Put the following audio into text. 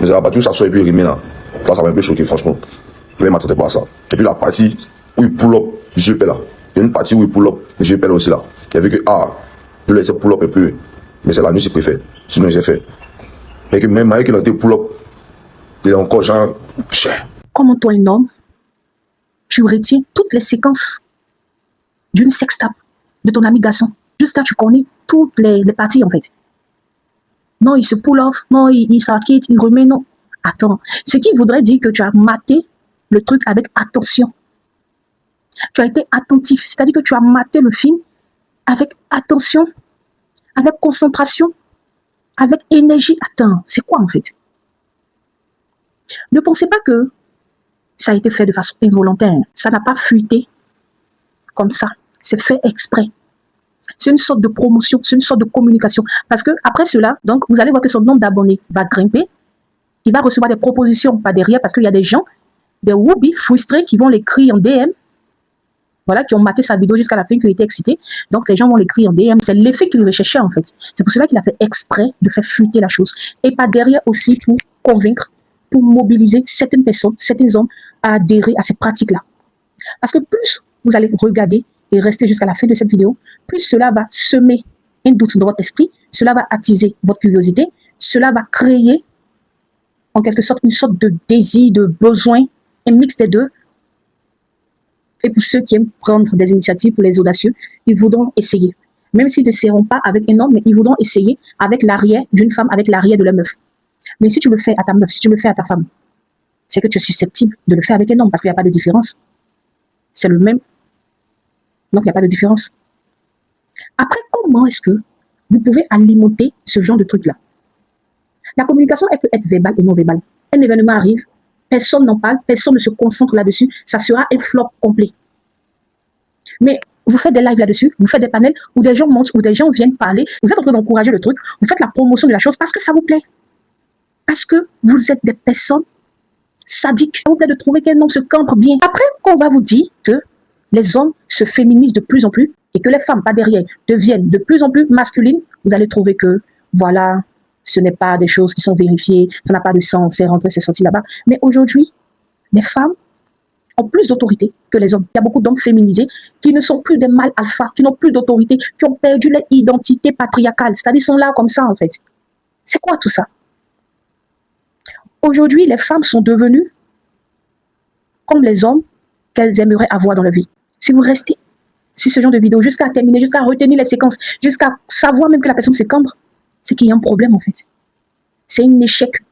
Mais ça va pas tout ça, et puis rimer là. Ça m'a un peu choqué, franchement. Je ne m'attendais pas à ça. Et puis la partie où il pull up, je paie là. Il y a une partie où il pull up, je paie là aussi là. Il a vu que, je laissais pull up un peu. Mais c'est la nuit, c'est préféré. Sinon, j'ai fait. Et que même avec qu'il a été pull up, il est encore genre, cher. Comment toi, un homme, tu retiens toutes les séquences d'une sextape de ton ami garçon. Juste là, tu connais toutes les parties, en fait. Non, il se pull off. Non, il s'acquitte, il remet, non. Attends. Ce qui voudrait dire que tu as maté le truc avec attention. Tu as été attentif. C'est-à-dire que tu as maté le film avec attention, avec concentration, avec énergie. Attends, c'est quoi, en fait? Ne pensez pas que ça a été fait de façon involontaire. Ça n'a pas fuité comme ça. C'est fait exprès. C'est une sorte de promotion, c'est une sorte de communication. Parce que après cela, donc, vous allez voir que son nombre d'abonnés va grimper. Il va recevoir des propositions par derrière parce qu'il y a des gens, des whoopis frustrés qui vont l'écrire en DM. Voilà, qui ont maté sa vidéo jusqu'à la fin, qui ont été excités. Donc, les gens vont l'écrire en DM. C'est l'effet qu'il recherchait, en fait. C'est pour cela qu'il a fait exprès de faire fuiter la chose. Et par derrière aussi pour convaincre, pour mobiliser certaines personnes, certains hommes à adhérer à cette pratique-là. Parce que plus vous allez regarder et rester jusqu'à la fin de cette vidéo, plus cela va semer un doute dans votre esprit, cela va attiser votre curiosité, cela va créer en quelque sorte une sorte de désir, de besoin, un mix des deux. Et pour ceux qui aiment prendre des initiatives, pour les audacieux, ils voudront essayer. Même s'ils ne seront pas avec un homme, mais ils voudront essayer avec l'arrière d'une femme, avec l'arrière de la meuf. Mais si tu le fais à ta meuf, si tu le fais à ta femme, c'est que tu es susceptible de le faire avec un homme parce qu'il n'y a pas de différence. C'est le même. Donc, il n'y a pas de différence. Après, comment est-ce que vous pouvez alimenter ce genre de truc-là? La communication, elle peut être verbale et non verbale. Un événement arrive, personne n'en parle, personne ne se concentre là-dessus, ça sera un flop complet. Mais vous faites des lives là-dessus, vous faites des panels où des gens montent, où des gens viennent parler, vous êtes en train d'encourager le truc, vous faites la promotion de la chose parce que ça vous plaît. Parce que vous êtes des personnes sadiques. Ça vous plaît de trouver qu'un homme se cambre bien. Après, qu'on va vous dire que les hommes se féminisent de plus en plus et que les femmes, pas derrière, deviennent de plus en plus masculines, vous allez trouver que, voilà, ce n'est pas des choses qui sont vérifiées, ça n'a pas de sens, c'est rentré, c'est sorti là-bas. Mais aujourd'hui, les femmes ont plus d'autorité que les hommes. Il y a beaucoup d'hommes féminisés qui ne sont plus des mâles alpha, qui n'ont plus d'autorité, qui ont perdu leur identité patriarcale. C'est-à-dire, ils sont là comme ça, en fait. C'est quoi tout ça? Aujourd'hui, les femmes sont devenues comme les hommes qu'elles aimeraient avoir dans leur vie. Si vous restez sur ce genre de vidéo jusqu'à terminer, jusqu'à retenir les séquences, jusqu'à savoir même que la personne se cambre, c'est qu'il y a un problème en fait. C'est un échec